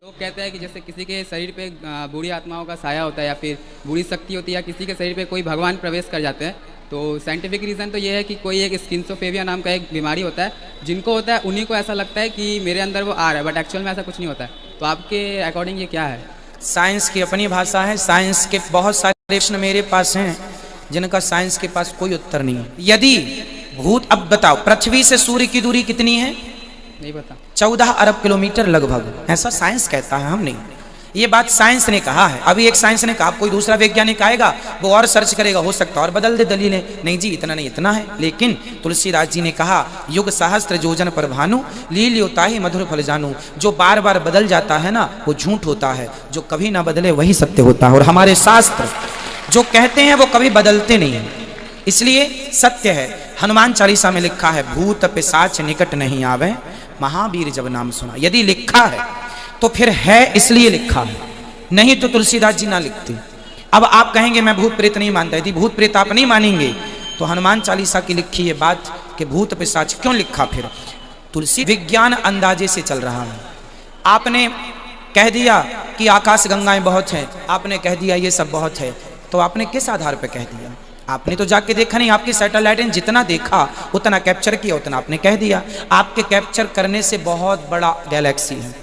लोग कहते हैं कि जैसे किसी के शरीर पे बुरी आत्माओं का साया होता है या फिर बुरी शक्ति होती है या किसी के शरीर पे कोई भगवान प्रवेश कर जाते हैं, तो साइंटिफिक रीज़न तो ये है कि कोई एक स्किन्सोफेबिया नाम का एक बीमारी होता है, जिनको होता है उन्हीं को ऐसा लगता है कि मेरे अंदर वो आ रहा है, बट एक्चुअल में ऐसा कुछ नहीं होता है। तो आपके अकॉर्डिंग ये क्या है? साइंस की अपनी भाषा है। साइंस के बहुत सारे प्रश्न मेरे पास हैं जिनका साइंस के पास कोई उत्तर नहीं है। यदि भूत, अब बताओ पृथ्वी से सूर्य की दूरी कितनी है? नहीं पता। 14 अरब किलोमीटर लगभग, ऐसा साइंस कहता है, हम नहीं। ये बात साइंस ने कहा है। अभी एक साइंस ने कहा, कोई दूसरा वैज्ञानिक आएगा वो और सर्च करेगा, हो सकता है और बदल दे दलीलें, नहीं जी इतना नहीं इतना है। लेकिन तुलसीदास जी ने कहा, युग सहस्त्र जोजन पर भानु लील योता ही मधुर फल जानू। जो बार बार बदल जाता है ना वो झूठ होता है, जो कभी ना बदले वही सत्य होता है। और हमारे शास्त्र जो कहते हैं वो कभी बदलते नहीं है, इसलिए सत्य है। हनुमान चालीसा में लिखा है, भूत पिशाच निकट नहीं आवे महावीर जब नाम सुना। यदि लिखा है तो फिर है इसलिए लिखा है, नहीं तो तुलसीदास जी ना लिखते। अब आप कहेंगे मैं भूत प्रेत नहीं मानता। यदि भूत प्रेत आप नहीं मानेंगे तो हनुमान चालीसा की लिखी ये बात कि भूत पिशाच क्यों लिखा? फिर तुलसी विज्ञान अंदाजे से चल रहा है। आपने कह दिया कि आकाश गंगाएं बहुत हैं, आपने कह दिया ये सब बहुत है, तो आपने किस आधार पर कह दिया? आपने तो जाके देखा नहीं। आपकी सैटेलाइट ने जितना देखा उतना कैप्चर किया, उतना आपने कह दिया। आपके कैप्चर करने से बहुत बड़ा गैलेक्सी है,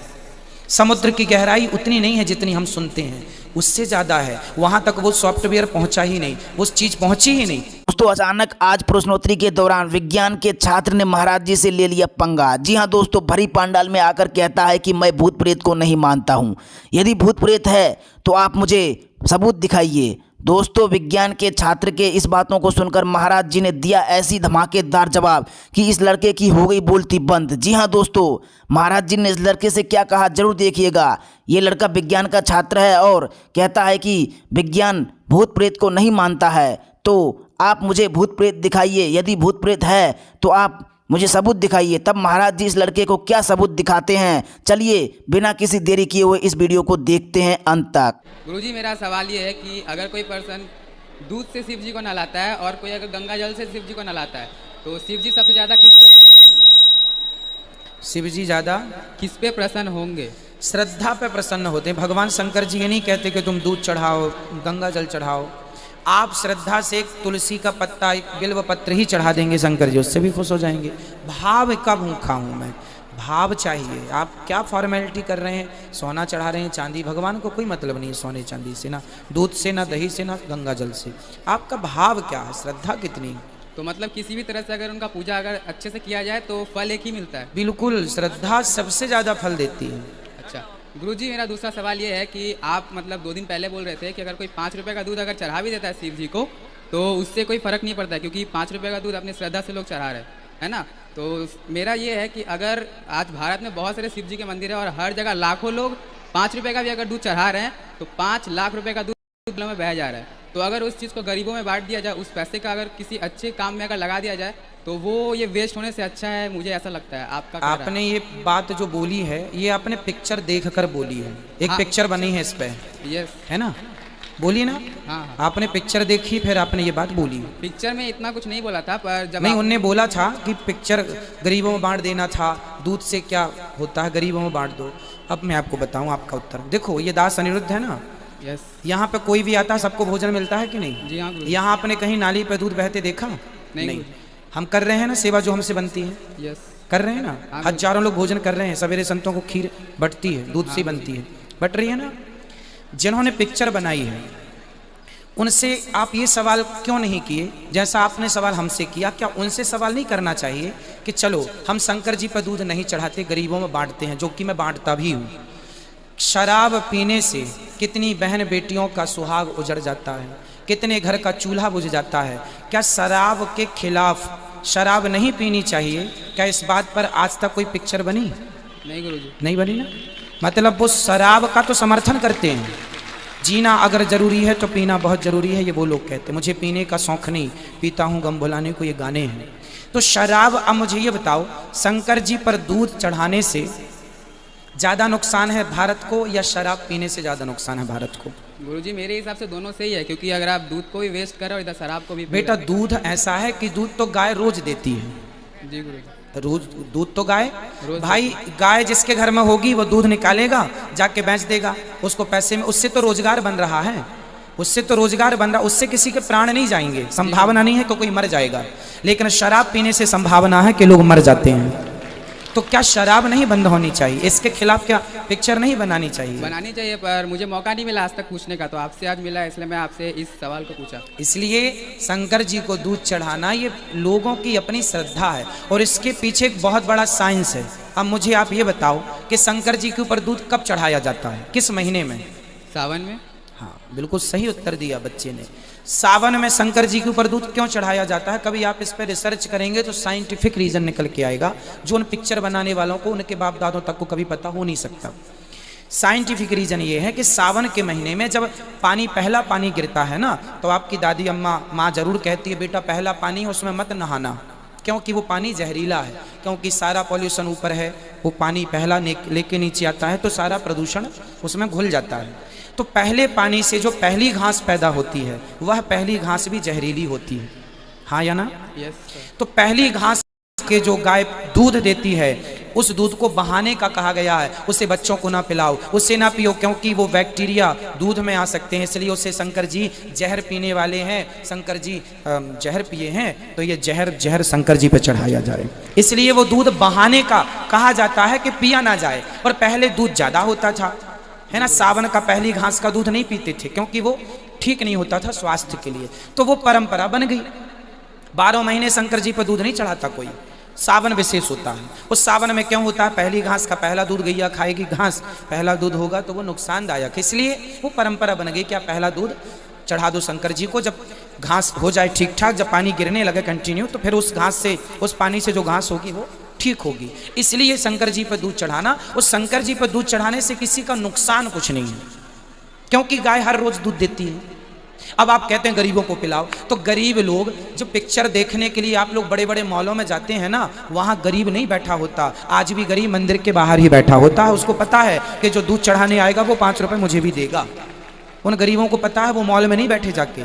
समुद्र की गहराई उतनी नहीं है जितनी हम सुनते हैं, उससे ज़्यादा है। वहाँ तक वो सॉफ्टवेयर पहुँचा ही नहीं, वो चीज़ पहुँची ही नहीं। दोस्तों, अचानक आज प्रश्नोत्तरी के दौरान विज्ञान के छात्र ने महाराज जी से ले लिया पंगा। जी हाँ दोस्तों, भरी पांडाल में आकर कहता है कि मैं भूत प्रेत को नहीं मानता हूँ। यदि भूत प्रेत है तो आप मुझे सबूत दिखाइए। दोस्तों, विज्ञान के छात्र के इस बातों को सुनकर महाराज जी ने दिया ऐसी धमाकेदार जवाब कि इस लड़के की हो गई बोलती बंद। जी हाँ दोस्तों, महाराज जी ने इस लड़के से क्या कहा जरूर देखिएगा। ये लड़का विज्ञान का छात्र है और कहता है कि विज्ञान भूत प्रेत को नहीं मानता है, तो आप मुझे भूत प्रेत दिखाइए। यदि भूत प्रेत है तो आप मुझे सबूत दिखाइए। तब महाराज जी इस लड़के को क्या सबूत दिखाते हैं, चलिए बिना किसी देरी किए हुए इस वीडियो को देखते हैं अंत तक। गुरुजी, मेरा सवाल ये है कि अगर कोई पर्सन दूध से शिव जी को नहलाता है और कोई अगर गंगा जल से शिव जी को नहलाता है, तो शिव जी सबसे ज़्यादा शिव जी ज़्यादा किस पे प्रसन्न होंगे? श्रद्धा पे प्रसन्न होते हैं। भगवान शंकर जी ये नहीं कहते कि तुम दूध चढ़ाओ, गंगा जल चढ़ाओ। आप श्रद्धा से एक तुलसी का पत्ता, एक बिल्व पत्र ही चढ़ा देंगे शंकर जी, उससे भी खुश हो जाएंगे। भाव का भूखा हूँ मैं, भाव चाहिए। आप क्या फॉर्मेलिटी कर रहे हैं? सोना चढ़ा रहे हैं, चांदी, भगवान को कोई मतलब नहीं है सोने चांदी से, ना दूध से, ना दही से, ना गंगा जल से। आपका भाव क्या है, श्रद्धा कितनी? तो मतलब किसी भी तरह से अगर उनका पूजा अगर अच्छे से किया जाए तो फल एक ही मिलता है? बिल्कुल, श्रद्धा सबसे ज़्यादा फल देती है। अच्छा गुरुजी, मेरा दूसरा सवाल ये है कि आप मतलब 2 दिन पहले बोल रहे थे कि अगर कोई 5 रुपये का दूध अगर चढ़ा भी देता है शिव जी को तो उससे कोई फ़र्क नहीं पड़ता है, क्योंकि 5 रुपये का दूध अपनी श्रद्धा से लोग चढ़ा रहे हैं, है ना? तो मेरा ये है कि अगर आज भारत में बहुत सारे शिव जी के मंदिर है और हर जगह लाखों लोग 5 रुपये का भी अगर दूध चढ़ा रहे हैं, तो 5 लाख रुपये का दूध में बह जा रहा है। तो अगर उस चीज़ को गरीबों में बांट दिया जाए, उस पैसे का अगर किसी अच्छे काम में अगर लगा दिया जाए, तो वो ये वेस्ट होने से अच्छा है, मुझे ऐसा लगता है। आपका क्या राय? आपने ये बात जो बोली है ये आपने पिक्चर देखकर बोली है। एक पिक्चर बनी है इस पे, यस, है ना? बोली ना? हाँ। आपने पिक्चर देखी फिर आपने ये बात बोली। पिक्चर में इतना कुछ नहीं बोला था, पर जब नहीं, उनने बोला था कि पिक्चर गरीबों में बांट देना था, दूध से क्या होता है, गरीबों में बांट दो। अब मैं आपको बताऊं आपका उत्तर। देखो, ये दास अनिरुद्ध है ना, यस, यहाँ पे कोई भी आता है सबको भोजन मिलता है कि नहीं? जी हाँ। यहाँ आपने कहीं नाली पे दूध बहते देखा? नहीं। हम कर रहे हैं ना सेवा जो हमसे बनती है, यस, कर रहे हैं ना। हजारों लोग भोजन कर रहे हैं, सवेरे संतों को खीर बटती है, दूध से बनती है, बट रही है ना। जिन्होंने पिक्चर बनाई है उनसे आप ये सवाल क्यों नहीं किए जैसा आपने सवाल हमसे किया? क्या उनसे सवाल नहीं करना चाहिए कि चलो हम शंकर जी पर दूध नहीं चढ़ाते, गरीबों में बांटते हैं, जो कि मैं बांटता भी हूँ। शराब पीने से कितनी बहन बेटियों का सुहाग उजड़ जाता है, कितने घर का चूल्हा बुझ जाता है। क्या शराब के खिलाफ शराब नहीं पीनी चाहिए? क्या इस बात पर आज तक कोई पिक्चर बनी? नहीं गुरुजी, नहीं बनी ना। मतलब वो शराब का तो समर्थन करते हैं, जीना अगर जरूरी है तो पीना बहुत जरूरी है, ये वो लोग कहते हैं। मुझे पीने का शौक नहीं, पीता हूँ गम भुलाने को, ये गाने हैं। तो शराब, अब मुझे ये बताओ, शंकर जी पर दूध चढ़ाने से ज़्यादा नुकसान है भारत को या शराब पीने से ज़्यादा नुकसान है भारत को? गुरुजी मेरे हिसाब से दोनों सही है, क्योंकि अगर आप दूध को भी वेस्ट कर रहे हो इधर शराब को भी। बेटा दूध ऐसा है कि दूध तो गाय रोज देती है, जी गुरुजी। रोज दूध तो गाय रोज भाई, गाय जिसके घर में होगी वो दूध निकालेगा, जाके बेच देगा, उसको पैसे में, उससे तो रोजगार बन रहा है, उससे तो रोजगार बन रहा, उससे किसी के प्राण नहीं जाएंगे, संभावना नहीं है कि कोई मर जाएगा। लेकिन शराब पीने से संभावना है कि लोग मर जाते हैं। तो क्या शराब नहीं बंद होनी चाहिए? इसके खिलाफ क्या पिक्चर नहीं बनानी चाहिए? बनानी चाहिए, पर मुझे मौका नहीं मिला आज तक पूछने का, तो आपसे आज मिला, इसलिए मैं आपसे इस सवाल को पूछा। इसलिए शंकर जी को दूध चढ़ाना ये लोगों की अपनी श्रद्धा है और इसके पीछे एक बहुत बड़ा साइंस है। अब मुझे आप ये बताओ कि शंकर जी के ऊपर दूध कब चढ़ाया जाता है, किस महीने में? सावन में। हाँ, बिल्कुल सही उत्तर दिया बच्चे ने। सावन में शंकर जी के ऊपर दूध क्यों चढ़ाया जाता है? कभी आप इस पर रिसर्च करेंगे तो साइंटिफिक रीजन निकल के आएगा, जो उन पिक्चर बनाने वालों को, उनके बाप दादों तक को कभी पता हो नहीं सकता। साइंटिफिक रीजन ये है कि सावन के महीने में जब पहला पानी गिरता है ना, तो आपकी दादी अम्मा माँ जरूर कहती है बेटा पहला पानी है उसमें मत नहाना, क्योंकि वो पानी जहरीला है, क्योंकि सारा पॉल्यूशन ऊपर है, वो पानी पहला लेके नीचे आता है तो सारा प्रदूषण उसमें घुल जाता है। तो पहले पानी से जो पहली घास पैदा होती है वह पहली घास भी जहरीली होती है, हाँ या ना? यस। तो पहली घास के जो गाय दूध देती है उस दूध को बहाने का कहा गया है, उसे बच्चों को ना पिलाओ, उससे ना पियो, क्योंकि वो बैक्टीरिया दूध में आ सकते हैं, इसलिए उसे शंकर जी जहर पीने वाले हैं, शंकर जी जहर पिए हैं, तो ये जहर शंकर जी पे चढ़ाया जाए, इसलिए वो दूध बहाने का कहा जाता है कि पिया ना जाए। और पहले दूध ज़्यादा होता था, है ना, सावन का पहली घास का दूध नहीं पीते थे क्योंकि वो ठीक नहीं होता था स्वास्थ्य के लिए, तो वो परंपरा बन गई। 12 महीने शंकर जी पर दूध नहीं चढ़ाता कोई, सावन विशेष होता है। उस सावन में क्यों होता है? पहली घास का पहला दूध, गैया खाएगी घास, पहला दूध होगा तो वो नुकसानदायक, इसलिए वो परंपरा बन गई कि आप पहला दूध चढ़ा दो शंकर जी को, जब घास हो जाए ठीक ठाक, जब पानी गिरने लगे कंटिन्यू, तो फिर उस घास से, उस पानी से जो घास होगी वो ठीक होगी। इसलिए शंकर जी पर दूध चढ़ाना, उस शंकर जी पर दूध चढ़ाने से किसी का नुकसान कुछ नहीं है, क्योंकि गाय हर रोज दूध देती है। अब आप कहते हैं गरीबों को पिलाओ, तो गरीब लोग जो पिक्चर देखने के लिए आप लोग बड़े बड़े मॉलों में जाते हैं ना, वहां गरीब नहीं बैठा होता, आज भी गरीब मंदिर के बाहर ही बैठा होता है, उसको पता है कि जो दूध चढ़ाने आएगा वो 5 रुपए मुझे भी देगा। उन गरीबों को पता है, वो मॉल में नहीं बैठे जाके,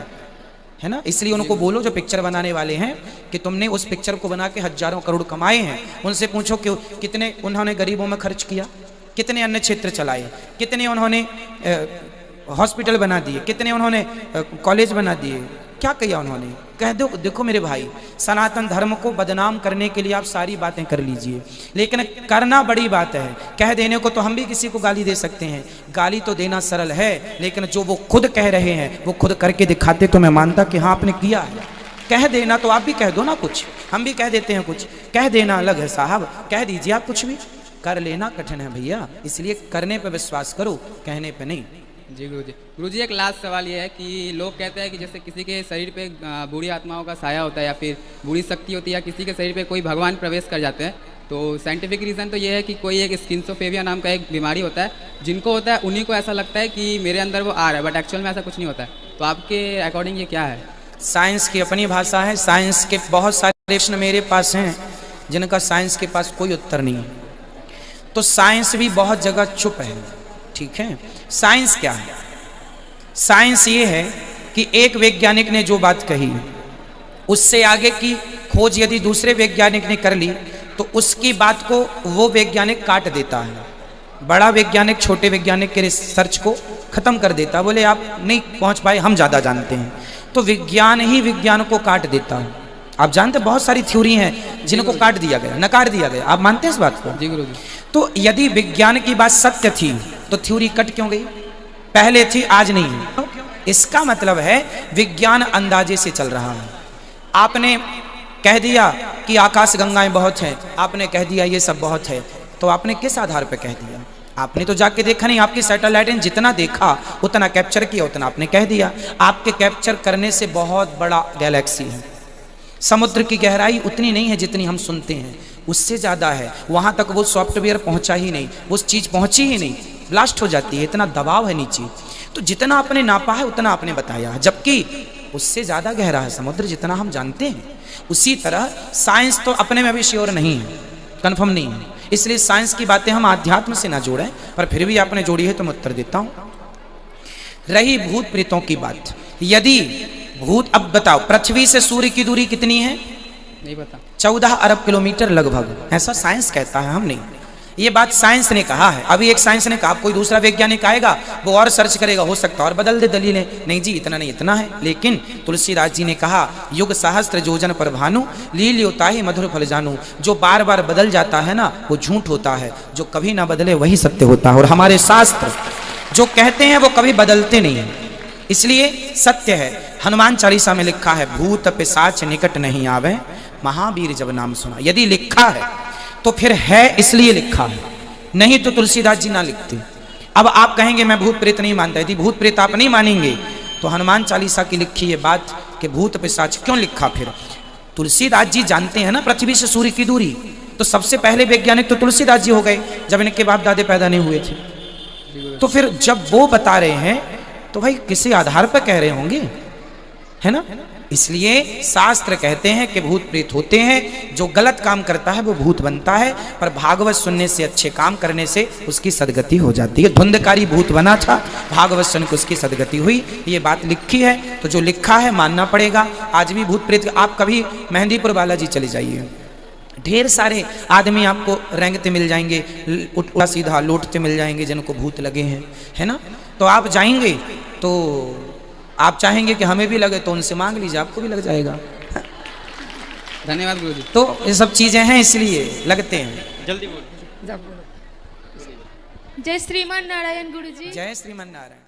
है ना। इसलिए उनको बोलो जो पिक्चर बनाने वाले हैं कि तुमने उस पिक्चर को बना के हजारों करोड़ कमाए हैं, उनसे पूछो कि कितने उन्होंने गरीबों में खर्च किया, कितने अन्य क्षेत्र चलाए, कितने उन्होंने हॉस्पिटल बना दिए, कितने उन्होंने कॉलेज बना दिए, क्या किया उन्होंने? कह दो देखो मेरे भाई, सनातन धर्म को बदनाम करने के लिए आप सारी बातें कर लीजिए, लेकिन करना बड़ी बात है। कह देने को तो हम भी किसी को गाली दे सकते हैं, गाली तो देना सरल है, लेकिन जो वो खुद कह रहे हैं वो खुद करके दिखाते तो मैं मानता कि हाँ आपने किया है। कह देना तो आप भी कह दो ना कुछ, हम भी कह देते हैं कुछ, कह देना अलग है साहब, कह दीजिए आप कुछ भी, कर लेना कठिन है भैया, इसलिए करने पे विश्वास करो, कहने पे नहीं। जी गुरुजी एक लास्ट सवाल ये है कि लोग कहते हैं कि जैसे किसी के शरीर पे बुरी आत्माओं का साया होता है या फिर बुरी शक्ति होती है, या किसी के शरीर पे कोई भगवान प्रवेश कर जाते हैं, तो साइंटिफिक रीज़न तो ये है कि कोई एक स्किन्सोफेबिया नाम का एक बीमारी होता है, जिनको होता है उन्हीं को ऐसा लगता है कि मेरे अंदर वो आ रहा है, बट एक्चुअल में ऐसा कुछ नहीं होता है। तो आपके अकॉर्डिंग ये क्या है? साइंस की अपनी भाषा है, साइंस के बहुत सारे प्रश्न मेरे पास हैं जिनका साइंस के पास कोई उत्तर नहीं है, तो साइंस भी बहुत जगह चुप है, ठीक है। साइंस क्या है? साइंस ये है कि एक वैज्ञानिक ने जो बात कही उससे आगे की खोज यदि दूसरे वैज्ञानिक ने कर ली तो उसकी बात को वो वैज्ञानिक काट देता है। बड़ा वैज्ञानिक छोटे वैज्ञानिक के रिसर्च को खत्म कर देता, बोले आप नहीं पहुंच पाए, हम ज्यादा जानते हैं, तो विज्ञान ही विज्ञान को काट देता है। आप जानते बहुत सारी थ्योरी हैं जिनको काट दिया गया, नकार दिया गया, आप मानते हैं इस बात को? जी गुरुजी। तो यदि विज्ञान की बात सत्य थी तो थ्योरी कट क्यों गई? पहले थी आज नहीं है, इसका मतलब है विज्ञान अंदाजे से चल रहा है। आपने कह दिया कि आकाश गंगाएं बहुत हैं, आपने कह दिया ये सब बहुत है, तो आपने किस आधार पर कह दिया? आपने तो जाके देखा नहीं, आपकी सैटेलाइट ने जितना देखा उतना कैप्चर किया, उतना आपने कह दिया। आपके कैप्चर करने से बहुत बड़ा गैलेक्सी है, समुद्र की गहराई उतनी नहीं है जितनी हम सुनते हैं, उससे ज़्यादा है, वहाँ तक वो सॉफ्टवेयर पहुँचा ही नहीं, वो चीज़ पहुँची ही नहीं, ब्लास्ट हो जाती है, इतना दबाव है नीचे। तो जितना आपने नापा है उतना आपने बताया है, जबकि उससे ज़्यादा गहरा है समुद्र जितना हम जानते हैं। उसी तरह साइंस तो अपने में भी श्योर नहीं है, कन्फर्म नहीं है, इसलिए साइंस की बातें हम आध्यात्म से ना जोड़ें, पर फिर भी आपने जोड़ी है तो मैं उत्तर देता हूँ। रही भूत प्रेतों की बात, यदि भूत, अब बताओ पृथ्वी से सूर्य की दूरी कितनी है? नहीं पता। 14 अरब किलोमीटर लगभग, ऐसा साइंस कहता है, हम नहीं। ये बात साइंस ने कहा है। अभी एक साइंस ने कहा, कोई दूसरा वैज्ञानिक आएगा वो और सर्च करेगा, हो सकता है और बदल दे दलीलें, नहीं जी इतना नहीं इतना है। लेकिन तुलसीदास जी ने कहा युग सहस्त्र योजन पर भानु लील योता ही मधुर फल जानू। जो बार बार बदल जाता है ना वो झूठ होता है, जो कभी ना बदले वही सत्य होता है। और हमारे शास्त्र जो कहते हैं वो कभी बदलते नहीं हैं, इसलिए सत्य है। हनुमान चालीसा में लिखा है भूत पिशाच निकट नहीं आवे महावीर जब नाम सुना। यदि लिखा है तो फिर है इसलिए लिखा है, नहीं तो तुलसीदास जी ना लिखते। अब आप कहेंगे मैं भूत प्रेत नहीं मानता, यदि भूत प्रेत आप नहीं मानेंगे तो हनुमान चालीसा की लिखी ये बात कि भूत पिशाच क्यों लिखा फिर? तुलसीदास जी जानते हैं ना पृथ्वी से सूर्य की दूरी, तो सबसे पहले वैज्ञानिक तो तुलसीदास जी हो गए जब इनके बाप दादे पैदा नहीं हुए थे। तो फिर जब वो बता रहे हैं तो भाई किसी आधार पर कह रहे होंगे, है ना? इसलिए शास्त्र कहते हैं कि भूत प्रेत होते हैं, जो गलत काम करता है वो भूत बनता है, पर भागवत सुनने से, अच्छे काम करने से उसकी सदगति हो जाती है। धुंधकारी भूत बना था, भागवत सुन के उसकी सदगति हुई। ये बात लिखी है तो जो लिखा है मानना पड़ेगा। आज भी भूत प्रेत, आप कभी मेहंदीपुर बालाजी चले जाइए, ढेर सारे आदमी आपको रेंगते मिल जाएंगे, उल्टा सीधा लौटते मिल जाएंगे जिनको भूत लगे हैं, है ना? तो आप जाएंगे तो आप चाहेंगे कि हमें भी लगे, तो उनसे मांग लीजिए, आपको भी लग जाएगा। धन्यवाद गुरुजी। तो ये सब चीजें हैं इसलिए लगते हैं। जल्दी बोल। जय श्रीमान नारायण गुरुजी। जय श्रीमन नारायण।